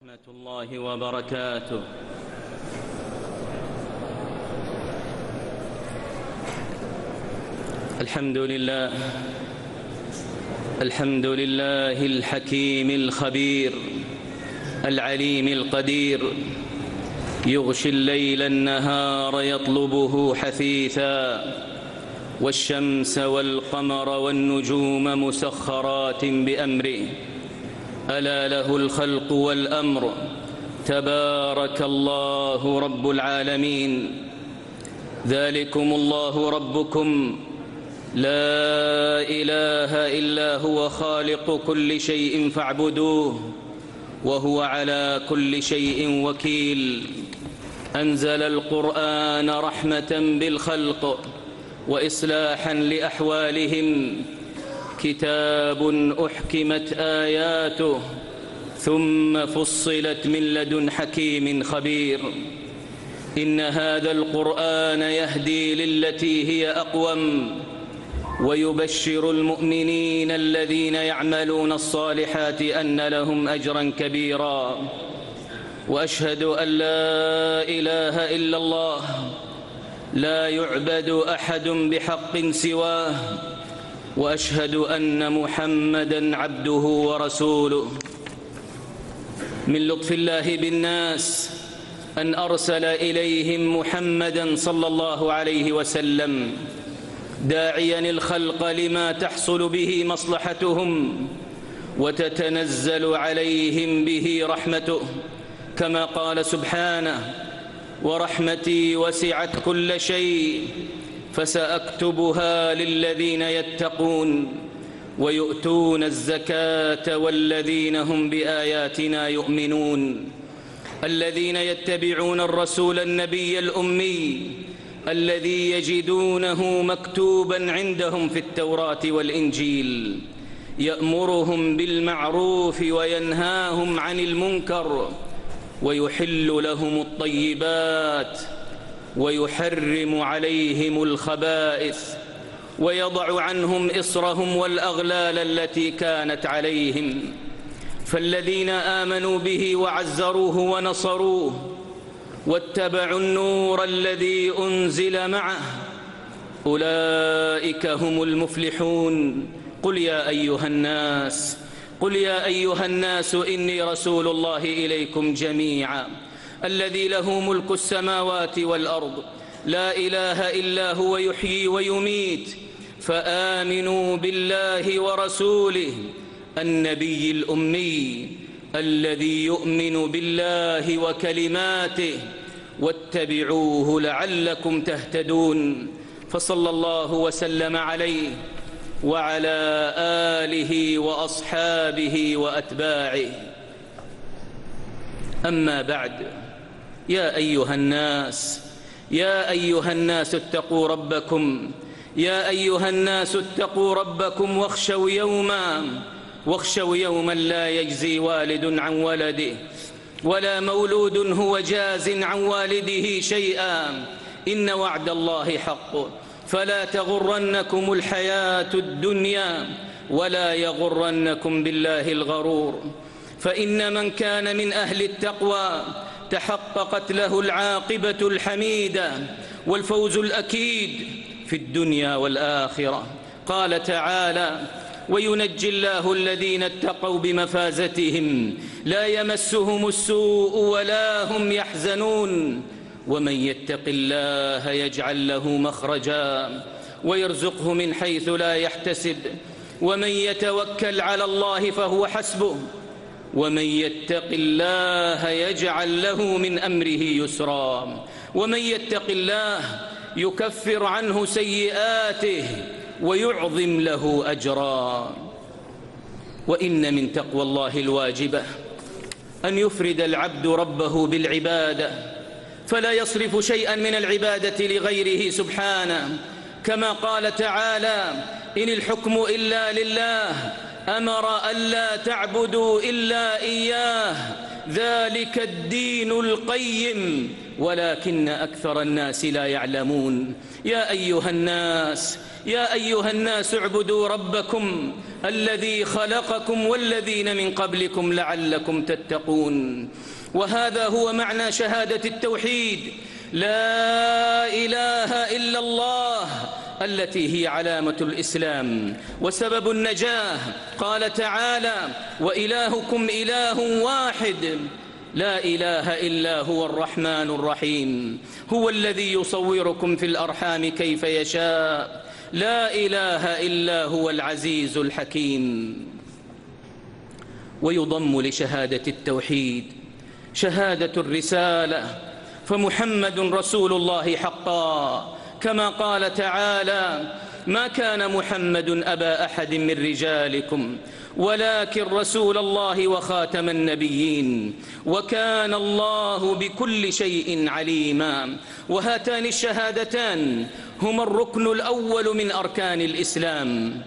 ورحمة الله وبركاته. الحمد لله الحكيم الخبير العليم القدير، يغشي الليل النهار يطلبه حثيثا، والشمس والقمر والنجوم مسخرات بأمره، ألا له الخلق والأمر، تبارك الله رب العالمين. ذلكم الله ربكم لا إله إلا هو خالق كل شيء فاعبدوه، وهو على كل شيء وكيل. أنزل القرآن رحمة بالخلق وإصلاحا لأحوالهم، كتاب أحكمت آياته ثم فصلت من لدن حكيم خبير. إن هذا القرآن يهدي للتي هي أقوم، ويبشر المؤمنين الذين يعملون الصالحات أن لهم أجرا كبيرا. وأشهد أن لا إله إلا الله، لا يعبد أحد بحق سواه، وأشهد أن محمدًا عبده ورسوله. من لطف الله بالناس أن أرسل إليهم محمدًا صلى الله عليه وسلم، داعيًا الخلق لما تحصل به مصلحتهم وتتنزل عليهم به رحمته، كما قال سبحانه: ورحمتي وسعت كل شيء فسأكتبها للذين يتقون ويؤتون الزكاة والذين هم بآياتنا يؤمنون. الذين يتبعون الرسول النبي الأمي الذي يجدونه مكتوبا عندهم في التوراة والإنجيل، يأمرهم بالمعروف وينهاهم عن المنكر، ويحل لهم الطيبات ويحرم عليهم الخبائث، ويضع عنهم إصرهم والأغلال التي كانت عليهم. فالذين آمنوا به وعزروه ونصروه واتبعوا النور الذي أنزل معه أولئك هم المفلحون. قل يا أيها الناس إني رسول الله إليكم جميعا الذي له ملك السماوات والأرض، لا إله إلا هو يحيي ويميت، فآمنوا بالله ورسوله النبي الأمي الذي يؤمن بالله وكلماته، واتبعوه لعلكم تهتدون. فصلى الله وسلم عليه وعلى آله وأصحابه وأتباعه. أما بعد، يا أيها الناس اتقوا ربكم، واخشوا يوما لا يجزي والد عن ولده ولا مولود هو جاز عن والده شيئا، إن وعد الله حق، فلا تغرنكم الحياة الدنيا ولا يغرنكم بالله الغرور. فإن من كان من أهل التقوى تحققت له العاقبة الحميدة والفوز الأكيد في الدنيا والآخرة. قال تعالى: وينجي الله الذين اتقوا بمفازتهم لا يمسهم السوء ولا هم يحزنون، ومن يتق الله يجعل له مخرجا ويرزقه من حيث لا يحتسب، ومن يتوكل على الله فهو حسبه، ومن يتق الله يجعل له من أمره يسرا، ومن يتق الله يكفر عنه سيئاته ويعظم له أجرا. وإن من تقوى الله الواجبة أن يفرد العبد ربه بالعبادة، فلا يصرف شيئا من العبادة لغيره سبحانه، كما قال تعالى: إن الحكم إلا لله، أمر ألا تعبدوا إلا إياه، ذلك الدين القيم ولكن أكثر الناس لا يعلمون. يا أيها الناس اعبدوا ربكم الذي خلقكم والذين من قبلكم لعلكم تتقون. وهذا هو معنى شهادة التوحيد، لا إله إلا الله، التي هي علامة الإسلام وسبب النجاة. قال تعالى: وإلهكم إله واحد لا إله إلا هو الرحمن الرحيم، هو الذي يصوركم في الأرحام كيف يشاء، لا إله إلا هو العزيز الحكيم. ويضم لشهادة التوحيد شهادة الرسالة، فمحمد رسول الله حقا، كما قال تعالى: ما كان محمد أبا أحد من رجالكم ولكن رسول الله وخاتم النبيين وكان الله بكل شيء عليما. وهاتان الشهادتان هما الركن الأول من أركان الإسلام.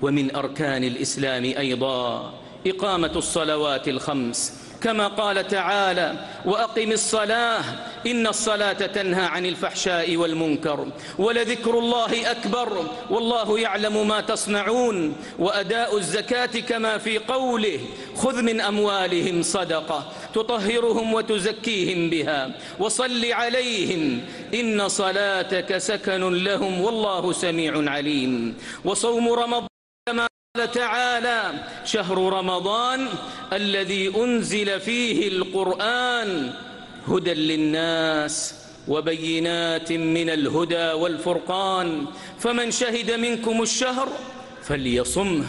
ومن أركان الإسلام أيضا إقامة الصلوات الخمس، كما قال تعالى: وأقم الصلاة إن الصلاة تنهى عن الفحشاء والمنكر ولذكر الله أكبر والله يعلم ما تصنعون. وأداء الزكاة كما في قوله: خذ من أموالهم صدقة تطهرهم وتزكيهم بها وصل عليهم إن صلاتك سكن لهم والله سميع عليم. وصوم رمضان قال تعالى: شهر رمضان الذي أنزل فيه القرآن هدى للناس وبينات من الهدى والفرقان فمن شهد منكم الشهر فليصمه.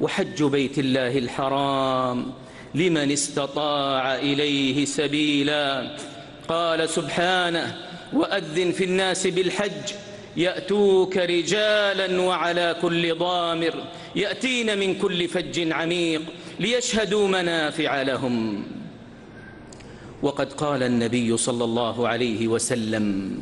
وحج بيت الله الحرام لمن استطاع إليه سبيلا. قال سبحانه: وأذن في الناس بالحج يأتوك رجالا وعلى كل ضامر يأتين من كل فج عميق ليشهدوا منافع لهم. وقد قال النبي صلى الله عليه وسلم: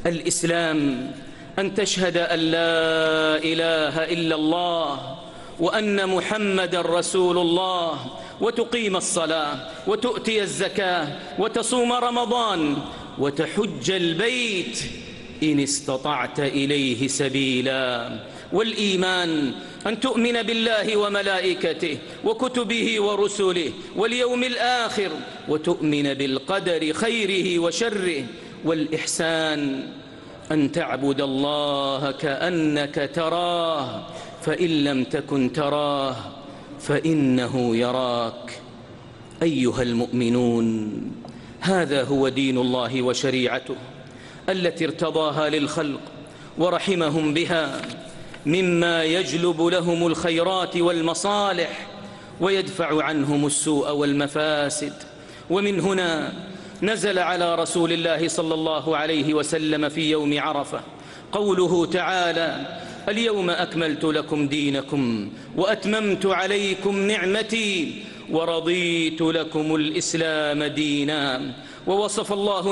الإسلام أن تشهد أن لا إله إلا الله وأن محمد رسول الله وتقيم الصلاة وتؤتي الزكاة وتصوم رمضان وتحج البيت إن استطعت إليه سبيلا. والإيمان أن تؤمن بالله وملائكته وكتبه ورسله واليوم الآخر وتؤمن بالقدر خيره وشره. والإحسان أن تعبد الله كأنك تراه فإن لم تكن تراه فإنه يراك. أيها المؤمنون، هذا هو دين الله وشريعته التي ارتضاها للخلق ورحمهم بها مما يجلب لهم الخيرات والمصالح ويدفع عنهم السوء والمفاسد. ومن هنا نزل على رسول الله صلى الله عليه وسلم في يوم عرفة قوله تعالى: اليوم أكملت لكم دينكم وأتممت عليكم نعمتي ورضيت لكم الإسلام دينا. ووصف الله